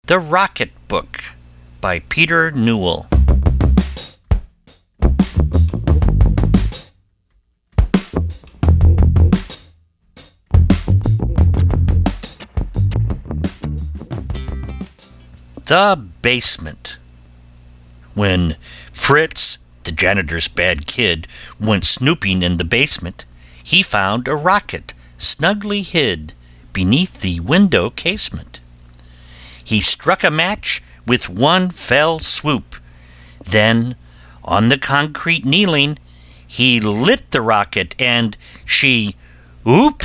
The Rocket Book by Peter Newell. The basement. When Fritz, the janitor's bad kid, went snooping in the basement, he found a rocket snugly hid beneath the window casement. He struck a match with one fell swoop. Then, on the concrete kneeling, he lit the rocket and oop!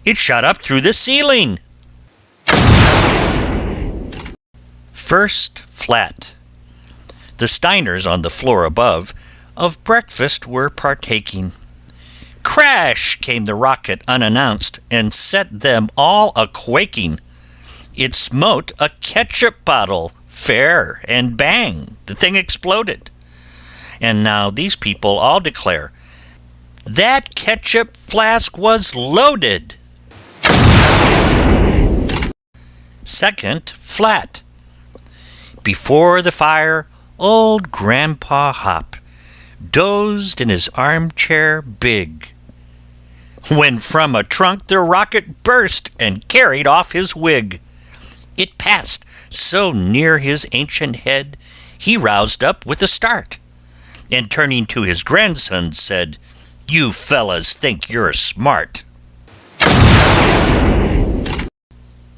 It shot up through the ceiling. First flat. The Steiners on the floor above of breakfast were partaking. Crash came the rocket unannounced and set them all a-quaking. It smote a ketchup bottle fair, and bang, the thing exploded. And now these people all declare that ketchup flask was loaded. Second flat. Before the fire, old Grandpa Hop dozed in his armchair big, when from a trunk the rocket burst and carried off his wig. It passed so near his ancient head, he roused up with a start, and turning to his grandson said, "You fellas think you're smart."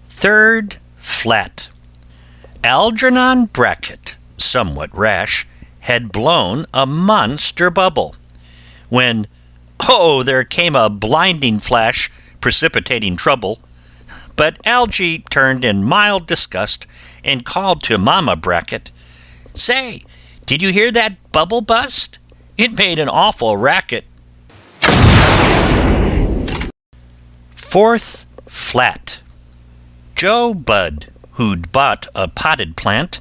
Third flat. Algernon Brackett, somewhat rash, had blown a monster bubble, when there came a blinding flash, precipitating trouble. But Algy turned in mild disgust and called to Mama Brackett, "Say, did you hear that bubble bust? It made an awful racket." Fourth flat. Joe Budd, who'd bought a potted plant,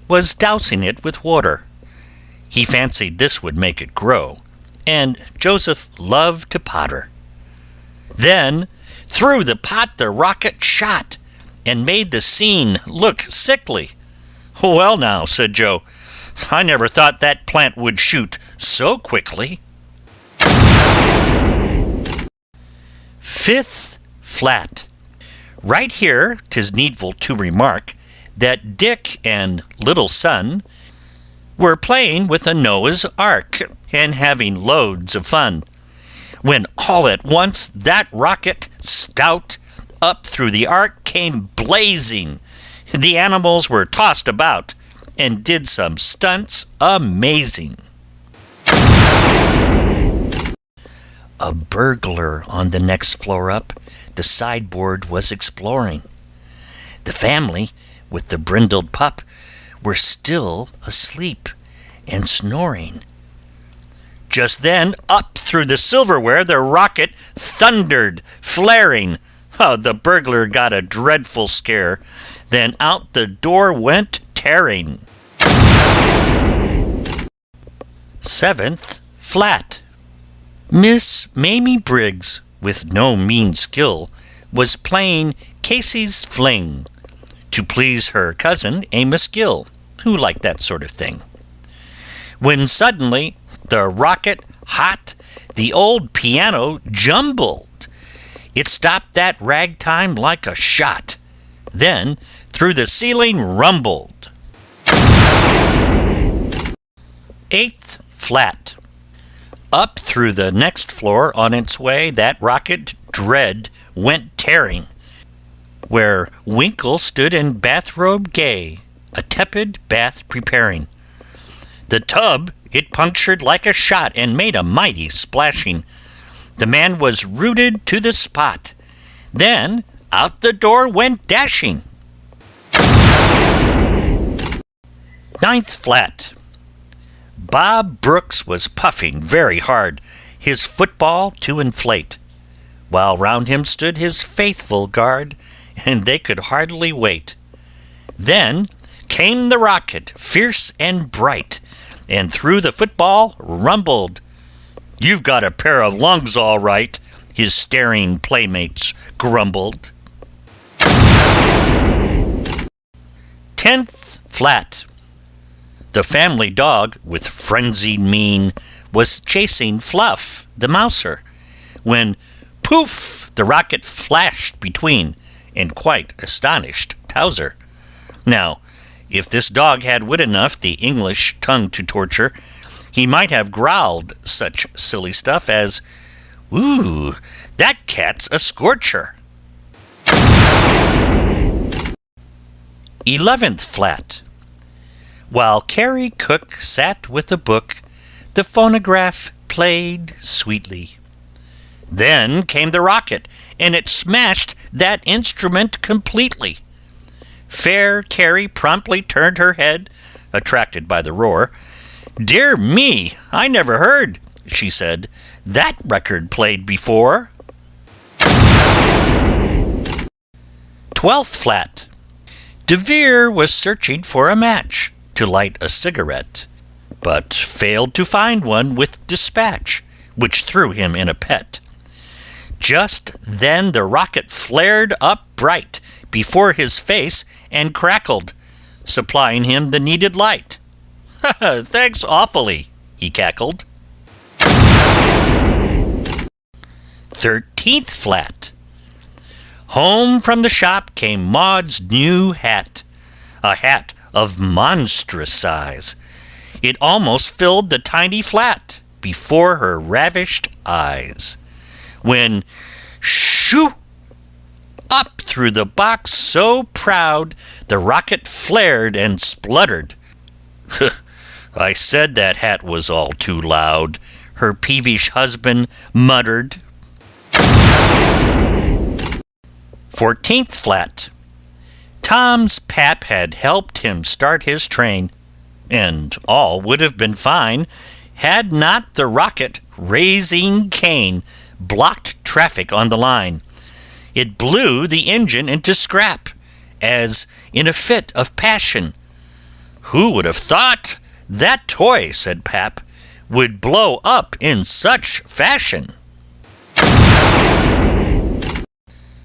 was dousing it with water. He fancied this would make it grow, and Joseph loved to potter. Then through the pot the rocket shot, and made the scene look sickly. "Well now," said Joe, "I never thought that plant would shoot so quickly." Fifth flat. Right here 'tis needful to remark that Dick and Little Son were playing with a Noah's Ark and having loads of fun, when all at once that rocket stout up through the ark came blazing. The animals were tossed about and did some stunts amazing. A burglar on the next floor up the sideboard was exploring. The family, with the brindled pup, were still asleep and snoring. Just then, up through the silverware the rocket thundered, flaring. The burglar got a dreadful scare, then out the door went tearing. Seventh flat. Miss Mamie Briggs, with no mean skill, was playing Casey's Fling to please her cousin Amos Gill, who liked that sort of thing, when suddenly the rocket hot, the old piano jumbled. It stopped that ragtime like a shot, then through the ceiling rumbled. Eighth flat. Up through the next floor on its way that rocket dread went tearing, where Winkle stood in bathrobe gay, a tepid bath preparing. The tub it punctured like a shot and made a mighty splashing. The man was rooted to the spot, then out the door went dashing. Ninth flat. Bob Brooks was puffing very hard, his football to inflate, while round him stood his faithful guard, and they could hardly wait. Then came the rocket, fierce and bright, and through the football rumbled. "You've got a pair of lungs all right," his staring playmates grumbled. 10th flat. The family dog, with frenzied mien, was chasing Fluff, the mouser, when poof, the rocket flashed between, and quite astonished Towser. Now, if this dog had wit enough the English tongue to torture, he might have growled such silly stuff as, "Ooh, that cat's a scorcher." 11th flat. While Carrie Cook sat with a book, the phonograph played sweetly. Then came the rocket, and it smashed that instrument completely. Fair Carrie promptly turned her head, attracted by the roar. "Dear me, I never heard," she said, "that record played before." 12th flat. De Vere was searching for a match to light a cigarette, but failed to find one with dispatch, which threw him in a pet. Just then the rocket flared up bright before his face and crackled, supplying him the needed light. "Thanks awfully," he cackled. 13th flat. Home from the shop came Maud's new hat, a hat of monstrous size. It almost filled the tiny flat before her ravished eyes, when shoo! Up through the box so proud, the rocket flared and spluttered. "I said that hat was all too loud," her peevish husband muttered. 14th flat. Tom's pap had helped him start his train, and all would have been fine had not the rocket, raising Cain, blocked traffic on the line. It blew the engine into scrap, as in a fit of passion. "Who would have thought that toy," said Pap, "would blow up in such fashion?"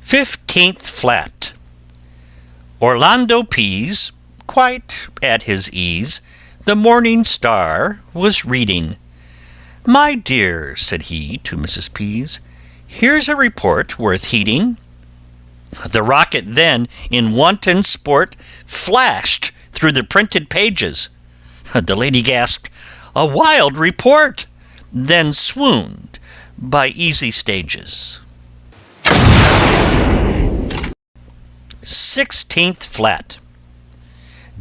15th flat. Orlando Pease, quite at his ease, the Morning Star was reading. "My dear," said he to Mrs. Pease, "here's a report worth heeding." The rocket then, in wanton sport, flashed through the printed pages. The lady gasped, "A wild report!" then swooned by easy stages. 16th flat.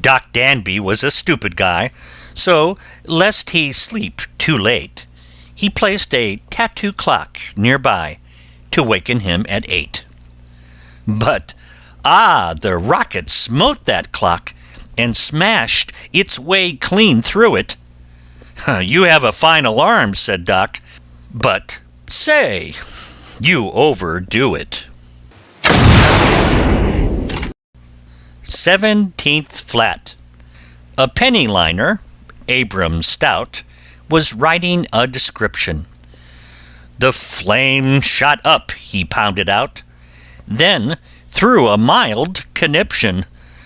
Doc Danby was a stupid guy, so, lest he sleep too late, he placed a tattoo clock nearby to waken him at 8. But, the rocket smote that clock and smashed its way clean through it. "You have a fine alarm," said Doc, "but, say, you overdo it." 17th flat. A penny liner, Abram Stout, was writing a description. "The flame shot up," he pounded out, then through a mild conniption,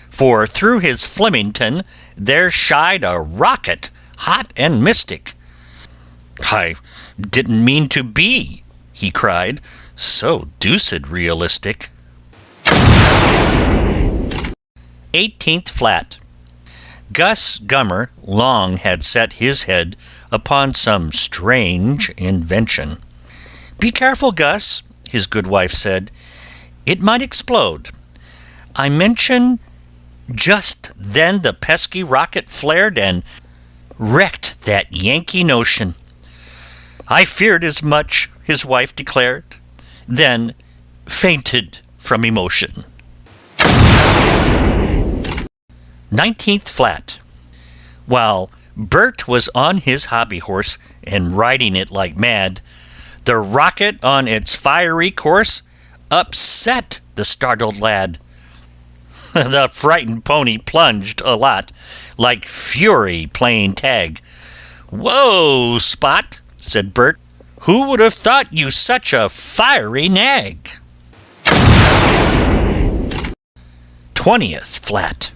for through his Flemington there shied a rocket, hot and mystic. "I didn't mean to be," he cried, "so deuced realistic." 18th flat. Gus Gummer long had set his head upon some strange invention. "Be careful, Gus," his good wife said. "It might explode." I mention just then the pesky rocket flared and wrecked that Yankee notion. "I feared as much," his wife declared, then fainted from emotion. 19th flat. While Bert was on his hobby horse and riding it like mad, the rocket on its fiery course upset the startled lad. The frightened pony plunged a lot, like fury playing tag. "Whoa, Spot," said Bert, "who would have thought you such a fiery nag?" 20th flat.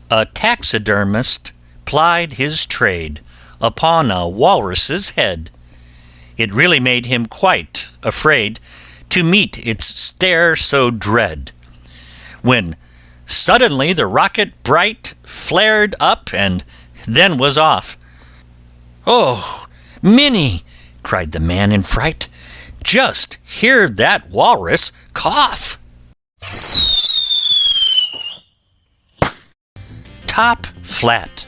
A taxidermist plied his trade upon a walrus's head. It really made him quite afraid to meet its stare so dread, when suddenly the rocket bright flared up and then was off. "Oh, Minnie!" cried the man in fright. "Just hear that walrus cough!" Top flat.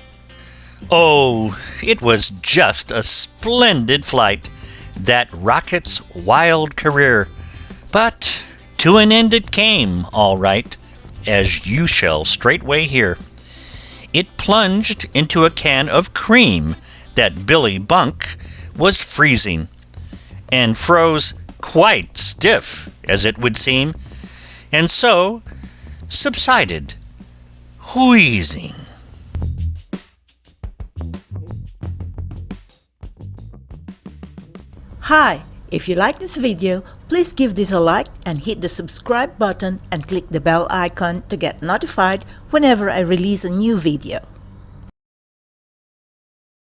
Oh, it was just a splendid flight, that rocket's wild career. But to an end it came, all right, as you shall straightway hear. It plunged into a can of cream that Billy Bunk was freezing, and froze quite stiff, as it would seem, and so subsided, wheezing. Hi, if you like this video, please give this a like and hit the subscribe button and click the bell icon to get notified whenever I release a new video.